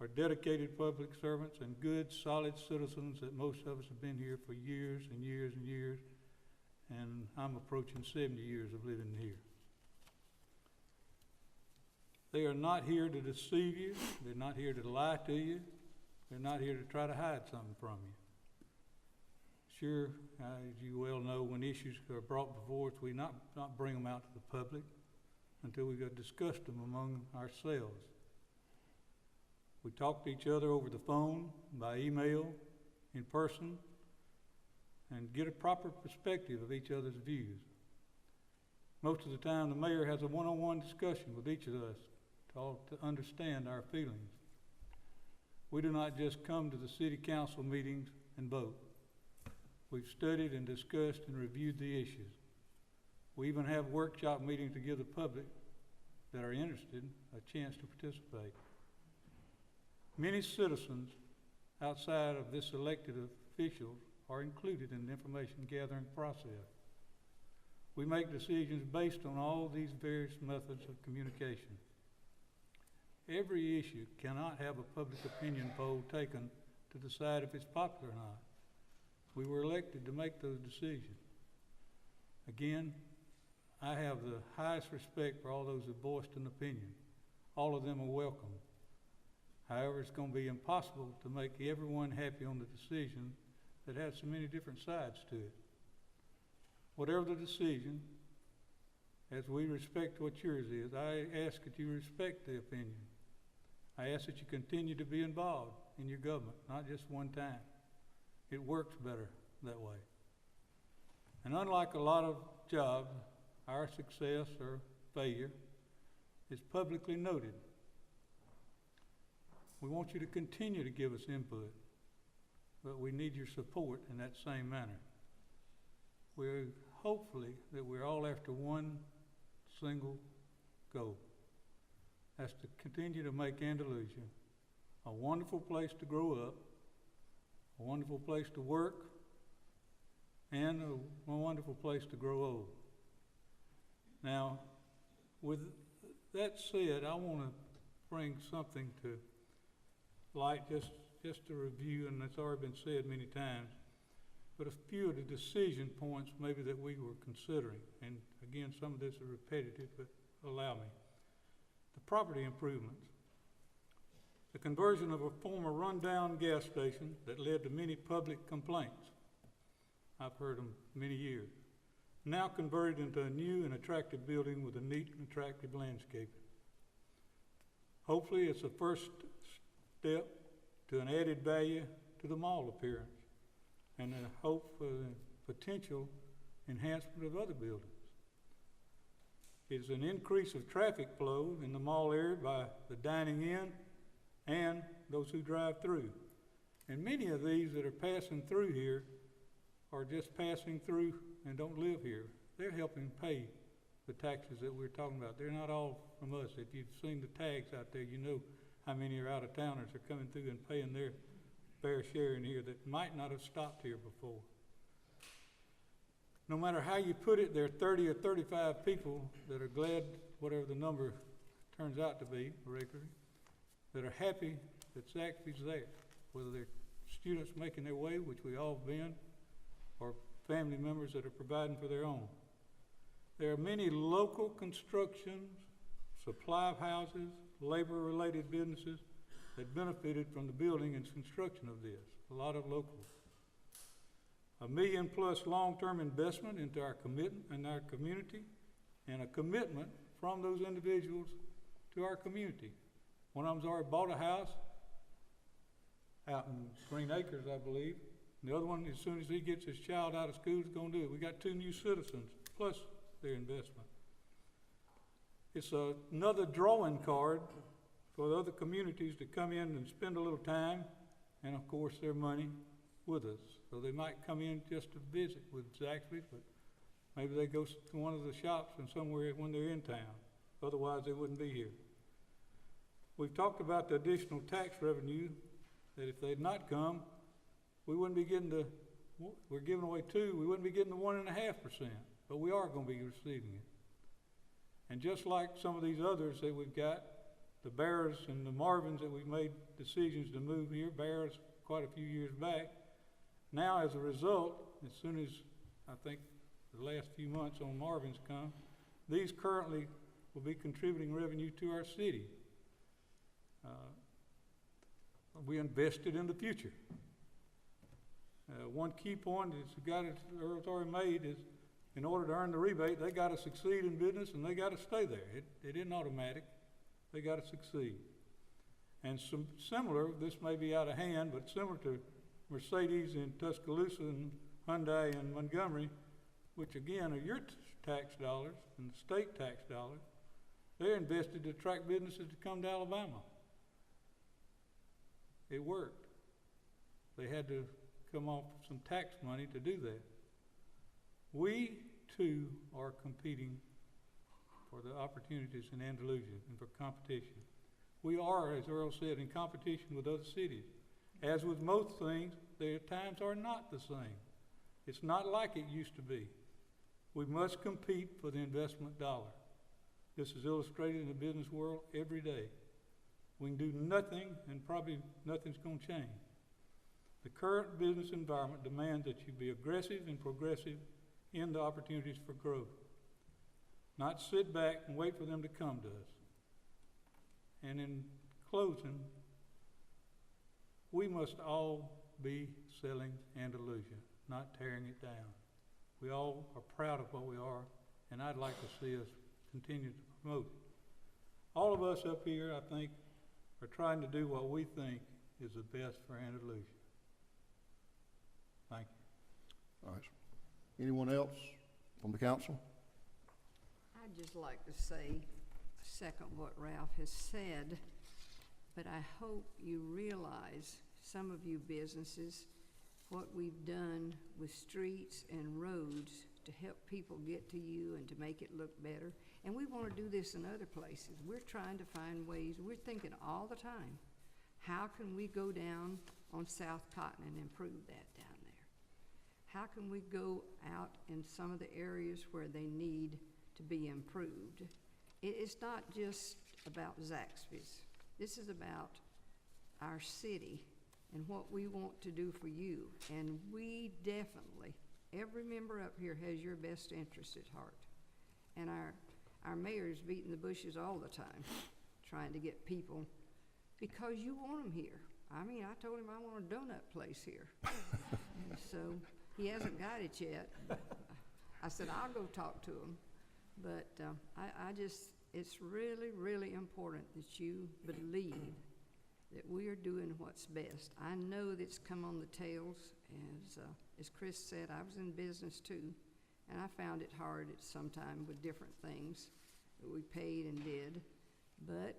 are dedicated public servants and good, solid citizens that most of us have been here for years and years and years, and I'm approaching 70 years of living here. They are not here to deceive you. They're not here to lie to you. They're not here to try to hide something from you. Sure, as you well know, when issues are brought before us, we not bring them out to the public until we've discussed them among ourselves. We talk to each other over the phone, by email, in person, and get a proper perspective of each other's views. Most of the time, the mayor has a one-on-one discussion with each of us to understand our feelings. We do not just come to the city council meetings and vote. We've studied and discussed and reviewed the issues. We even have workshop meetings to give the public that are interested a chance to participate. Many citizens outside of this elected officials are included in the information gathering process. We make decisions based on all these various methods of communication. Every issue cannot have a public opinion poll taken to decide if it's popular or not. We were elected to make those decisions. Again, I have the highest respect for all those who voiced an opinion. All of them are welcome. However, it's going to be impossible to make everyone happy on the decision that has so many different sides to it. Whatever the decision, as we respect what yours is, I ask that you respect the opinion. I ask that you continue to be involved in your government, not just one time. It works better that way. And unlike a lot of jobs, our success or failure is publicly noted. We want you to continue to give us input, but we need your support in that same manner. We're hopefully that we're all after one single goal. That's to continue to make Andalusia a wonderful place to grow up, a wonderful place to work, and a wonderful place to grow old. Now, with that said, I want to bring something to light, just to review, and it's already been said many times, but a few of the decision points maybe that we were considering. And again, some of this is repetitive, but allow me. The property improvements. The conversion of a former rundown gas station that led to many public complaints. I've heard them many years. Now converted into a new and attractive building with a neat and attractive landscaping. Hopefully it's a first step to an added value to the mall appearance and a hope for the potential enhancement of other buildings. It's an increase of traffic flow in the mall area by the dining in and those who drive through. And many of these that are passing through here are just passing through and don't live here. They're helping pay the taxes that we're talking about. They're not all from us. If you've seen the tags out there, you know how many are out-of-towners are coming through and paying their fair share in here that might not have stopped here before. No matter how you put it, there are 30 or 35 people that are glad, whatever the number turns out to be regularly, that are happy that Zaxby's there, whether they're students making their way, which we all have been, or family members that are providing for their own. There are many local constructions, supply of houses, labor-related businesses that benefited from the building and construction of this, a lot of locals. $1 million+ long-term investment into our community, and a commitment from those individuals to our community. One of them's already bought a house out in Green Acres, I believe. And the other one, as soon as he gets his child out of school, is going to do it. We got 2 new citizens, plus their investment. It's another drawing card for the other communities to come in and spend a little time, and of course their money with us. So they might come in just to visit with Zaxby's, but maybe they go to one of the shops and somewhere when they're in town. Otherwise they wouldn't be here. We've talked about the additional tax revenue, that if they'd not come, we wouldn't be getting we're giving away 2, we wouldn't be getting the 1.5%, but we are going to be receiving it. And just like some of these others that we've got, the Bears and the Marvins that we've made decisions to move here, Bears quite a few years back. Now, as a result, as soon as I think the last few months on Marvin's come, these currently will be contributing revenue to our city. We invested in the future. One key point is the guy that Earl's already made is, in order to earn the rebate, they got to succeed in business and they got to stay there. It isn't automatic. They got to succeed. And similar, this may be out of hand, but similar to Mercedes in Tuscaloosa and Hyundai in Montgomery, which again are your tax dollars and the state tax dollars, they're invested to attract businesses to come to Alabama. It worked. They had to come off some tax money to do that. We too are competing for the opportunities in Andalusia and for competition. We are, as Earl said, in competition with other cities. As with most things, their times are not the same. It's not like it used to be. We must compete for the investment dollar. This is illustrated in the business world every day. We can do nothing, and probably nothing's going to change. The current business environment demands that you be aggressive and progressive in the opportunities for growth, not sit back and wait for them to come to us. And in closing, we must all be selling Andalusia, not tearing it down. We all are proud of what we are, and I'd like to see us continue to promote it. All of us up here, I think, are trying to do what we think is the best for Andalusia. Thank you. All right. Anyone else from the council? I'd just like to say, second what Ralph has said, but I hope you realize, some of you businesses, what we've done with streets and roads to help people get to you and to make it look better. And we want to do this in other places. We're trying to find ways, we're thinking all the time, how can we go down on South Cotton and improve that down there? How can we go out in some of the areas where they need to be improved? It's not just about Zaxby's. This is about our city and what we want to do for you. And we definitely, every member up here has your best interest at heart. And our mayor's beating the bushes all the time, trying to get people, because you want them here. I mean, I told him I want a donut place here. So he hasn't got it yet. I said, I'll go talk to him. But I just, it's really, really important that you believe that we are doing what's best. I know that's come on the tails. As Chris said, I was in business too, and I found it hard at some time with different things that we paid and did. But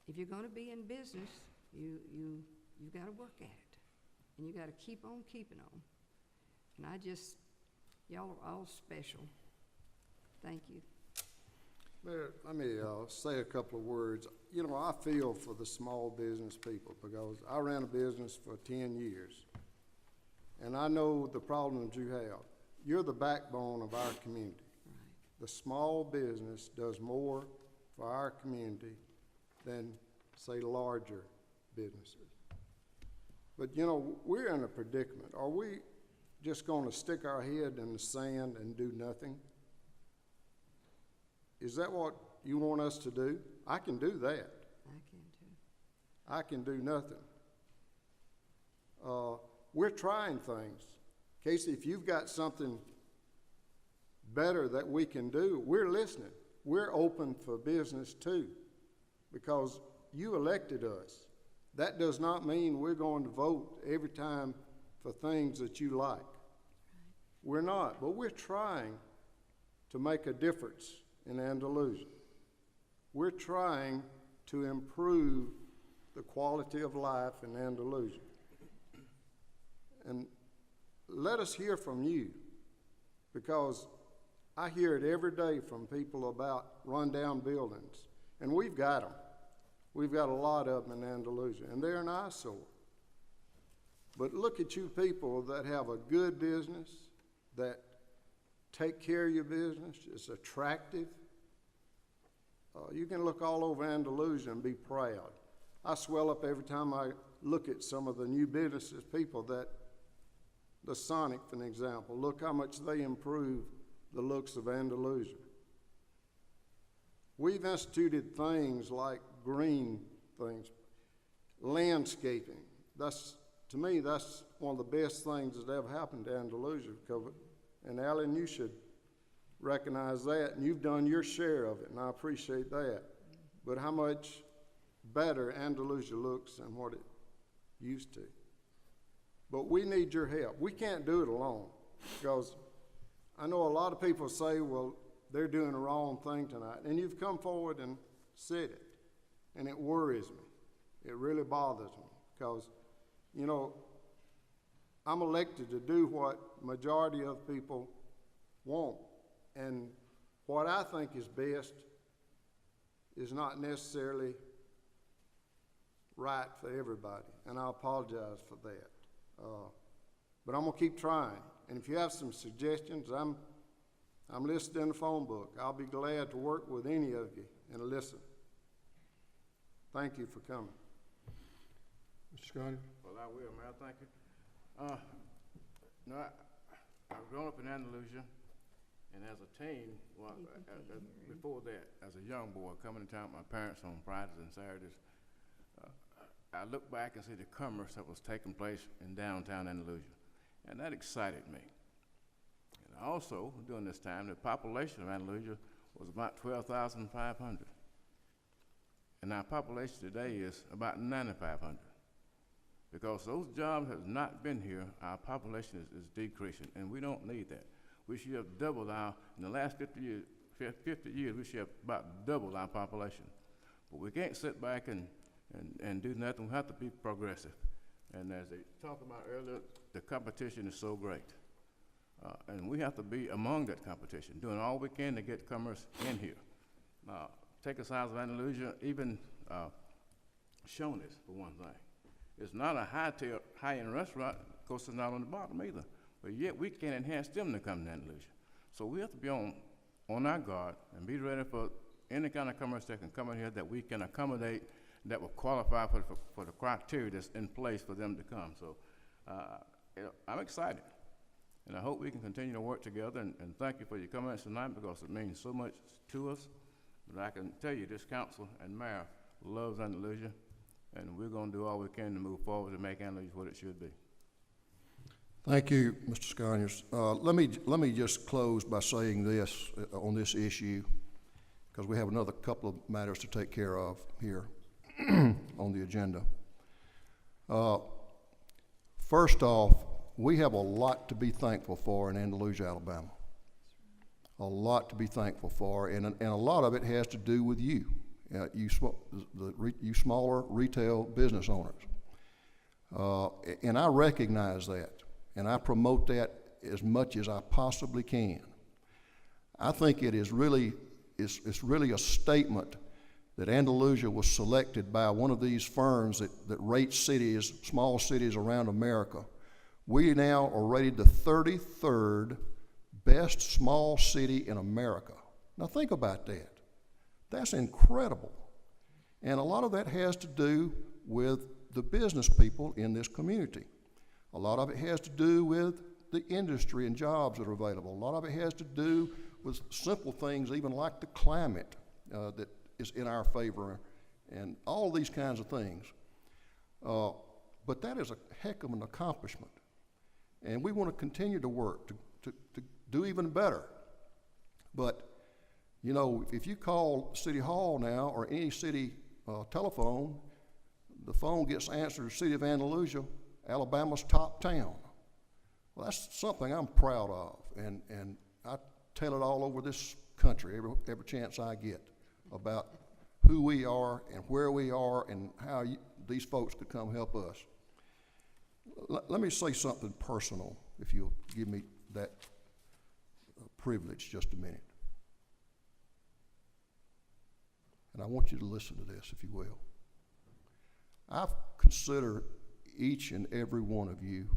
if you're going to be in business, you've got to work at it, and you got to keep on keeping on. And y'all are all special. Thank you. Mayor, let me say a couple of words. You know, I feel for the small business people because I ran a business for 10 years. And I know the problems you have. You're the backbone of our community. Right. The small business does more for our community than, say, larger businesses. But, you know, we're in a predicament. Are we just going to stick our head in the sand and do nothing? Is that what you want us to do? I can do that. I can too. I can do nothing. We're trying things. Casey, if you've got something better that we can do, we're listening. We're open for business too, because you elected us. That does not mean we're going to vote every time for things that you like. Right. We're not, but we're trying to make a difference in Andalusia. We're trying to improve the quality of life in Andalusia. And let us hear from you, because I hear it every day from people about rundown buildings, and we've got them. We've got a lot of them in Andalusia, and they're an eyesore. But look at you people that have a good business, that take care of your business, it's attractive. You can look all over Andalusia and be proud. I swell up every time I look at some of the new businesses, people that, the Sonic, for an example, look how much they improve the looks of Andalusia. We've instituted things like green things, landscaping. To me, that's one of the best things that ever happened to Andalusia. And Alan, you should recognize that, and you've done your share of it, and I appreciate that. But how much better Andalusia looks than what it used to. But we need your help. We can't do it alone, because I know a lot of people say, well, they're doing the wrong thing tonight. And you've come forward and said it, and it worries me. It really bothers me, because, you know, I'm elected to do what majority of people want. And what I think is best is not necessarily right for everybody, and I apologize for that. But I'm gonna keep trying. And if you have some suggestions, I'm listed in the phone book. I'll be glad to work with any of you and listen. Thank you for coming. Mr. Scotty? Well, I will, Mayor, thank you. No, I've grown up in Andalusia, and as a teen, well, before that, as a young boy, coming to town with my parents on Fridays and Saturdays, I look back and see the commerce that was taking place in downtown Andalusia, and that excited me. And also, during this time, the population of Andalusia was about 12,500. And our population today is about 9,500. Because those jobs have not been here, our population is decreasing, and we don't need that. We should have doubled in the last 50 years, we should have about doubled our population. But we can't sit back and do nothing. We have to be progressive. And as they talked about earlier, the competition is so great. And we have to be among that competition, doing all we can to get commerce in here. Take the size of Andalusia, even Shoney's, for one thing. It's not a high-end restaurant, of course it's not on the bottom either, but yet we can enhance them to come to Andalusia. So we have to be on our guard and be ready for any kind of commerce that can come in here that we can accommodate, that will qualify for the criteria that's in place for them to come. So I'm excited, and I hope we can continue to work together, and thank you for your comments tonight, because it means so much to us. But I can tell you, this council and mayor loves Andalusia, and we're going to do all we can to move forward to make Andalusia what it should be. Thank you, Mr. Sconius. Let me just close by saying this on this issue, because we have another couple of matters to take care of here on the agenda. First off, we have a lot to be thankful for in Andalusia, Alabama. A lot to be thankful for, and a lot of it has to do with you, you smaller retail business owners. And I recognize that, and I promote that as much as I possibly can. I think it is really, it's really a statement that Andalusia was selected by one of these firms that rates cities, small cities around America. We now are rated the 33rd best small city in America. Now think about that. That's incredible. And a lot of that has to do with the business people in this community. A lot of it has to do with the industry and jobs that are available. A lot of it has to do with simple things, even like the climate that is in our favor, and all these kinds of things. But that is a heck of an accomplishment. And we want to continue to work to do even better. But, you know, if you call City Hall now or any city telephone, the phone gets answered, City of Andalusia, Alabama's top town. Well, that's something I'm proud of, and I tell it all over this country every chance I get about who we are and where we are and how these folks could come help us. Let me say something personal, if you'll give me that privilege just a minute. And I want you to listen to this, if you will. I consider each and every one of you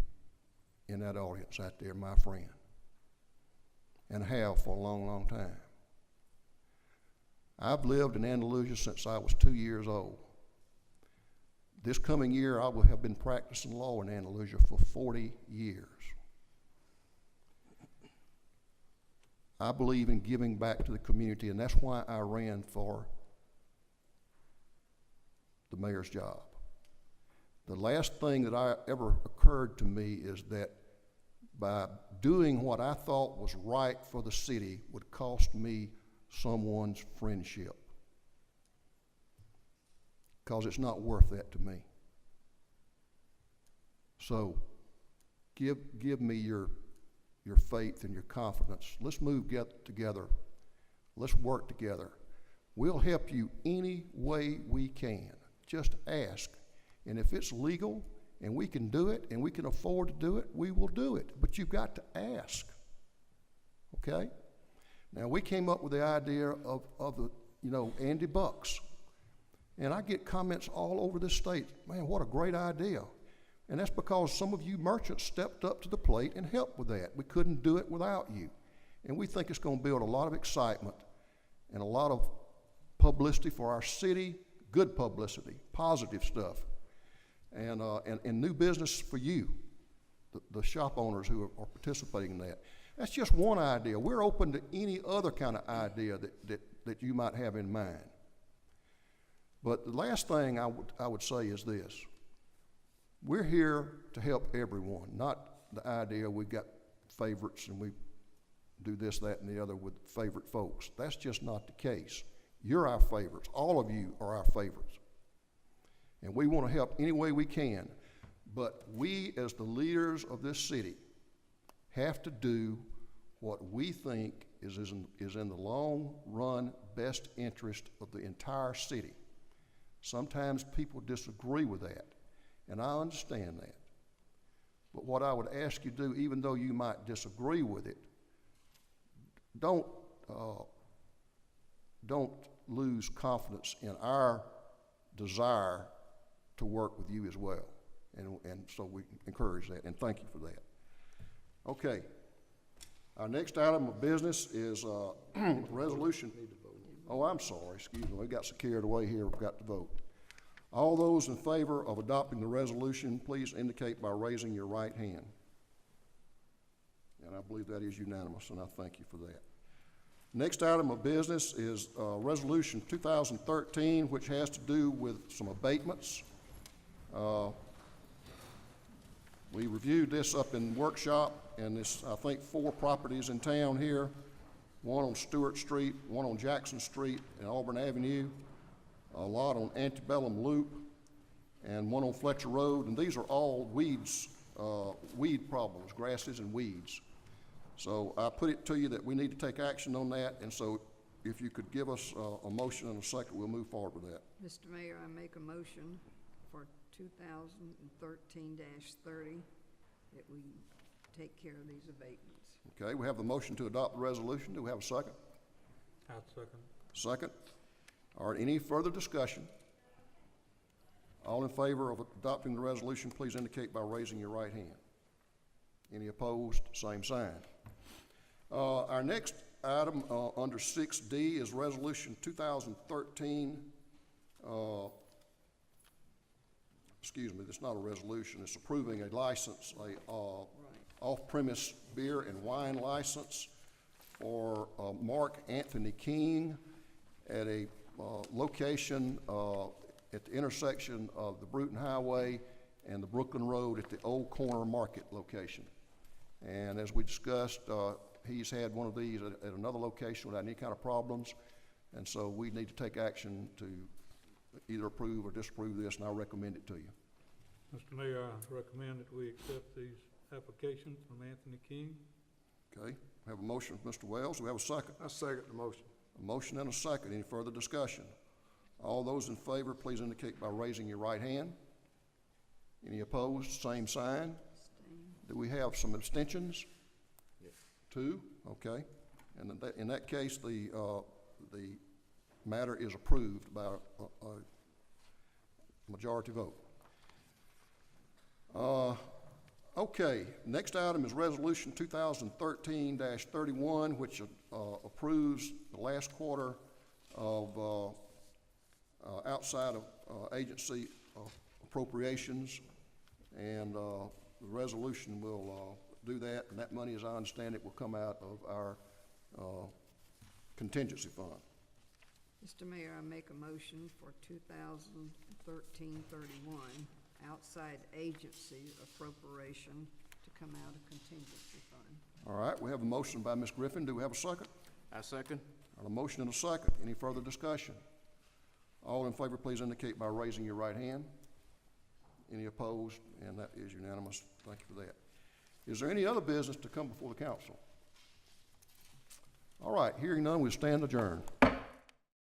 in that audience out there my friend, and have for a long, long time. I've lived in Andalusia since I was 2 years old. This coming year, I will have been practicing law in Andalusia for 40 years. I believe in giving back to the community, and that's why I ran for the mayor's job. The last thing that ever occurred to me is that by doing what I thought was right for the city would cost me someone's friendship, because it's not worth that to me. So give me your faith and your confidence. Let's move together. Let's work together. We'll help you any way we can. Just ask. And if it's legal and we can do it and we can afford to do it, we will do it. But you've got to ask. Okay? Now, we came up with the idea of the, Andy Bucks. And I get comments all over this state, man, what a great idea. And that's because some of you merchants stepped up to the plate and helped with that. We couldn't do it without you. And we think it's going to build a lot of excitement and a lot of publicity for our city, good publicity, positive stuff, and new business for you, the shop owners who are participating in that. That's just one idea. We're open to any other kind of idea that you might have in mind. But the last thing I would say is this. We're here to help everyone, not the idea we've got favorites and we do this, that, and the other with favorite folks. That's just not the case. You're our favorites. All of you are our favorites. And we want to help any way we can. But we, as the leaders of this city, have to do what we think is in the long run best interest of the entire city. Sometimes people disagree with that, and I understand that. But what I would ask you to do, even though you might disagree with it, don't lose confidence in our desire to work with you as well. And so we encourage that, and thank you for that. Okay. Our next item of business is resolution. Oh, I'm sorry, excuse me. We got so carried away here, we've got to vote. All those in favor of adopting the resolution, please indicate by raising your right hand. And I believe that is unanimous, and I thank you for that. Next item of business is Resolution 2013, which has to do with some abatements. We reviewed this up in workshop, and there's, I think, 4 properties in town here, one on Stewart Street, one on Jackson Street and Auburn Avenue, a lot on Antebellum Loop, and one on Fletcher Road, and these are all weeds, weed problems, grasses and weeds. So I put it to you that we need to take action on that, and so if you could give us a motion and a second, we'll move forward with that. Mr. Mayor, I make a motion for 2013-30 that we take care of these abatements. Okay, we have the motion to adopt the resolution. Do we have a second? I'll second. Second. All right, any further discussion? All in favor of adopting the resolution, please indicate by raising your right hand. Any opposed? Same sign. Our next item under 6D is Resolution 2013. Excuse me, it's not a resolution. It's approving a license, off-premise beer and wine license for Mark Anthony King at a location at the intersection of the Bruton Highway and the Brooklyn Road at the Old Corner Market location. And as we discussed, he's had one of these at another location without any kind of problems, and so we need to take action to either approve or disapprove this, and I'll recommend it to you. Mr. Mayor, I recommend that we accept these applications from Anthony King. Okay, we have a motion from Mr. Wells. Do we have a second? I second the motion. A motion and a second. Any further discussion? All those in favor, please indicate by raising your right hand. Any opposed? Same sign. Do we have some abstentions? Yes. 2? Okay. And in that case, the matter is approved by a majority vote. Okay, next item is Resolution 2013-31, which approves the last quarter of outside of agency appropriations, and the resolution will do that, and that money, as I understand it, will come out of our contingency fund. Mr. Mayor, I make a motion for 2013-31 outside agency appropriation to come out of contingency fund. All right, we have a motion by Ms. Griffin. Do we have a second? I second. A motion and a second. Any further discussion? All in favor, please indicate by raising your right hand. Any opposed? And that is unanimous. Thank you for that. Is there any other business to come before the council? All right, hearing none, we stand adjourned.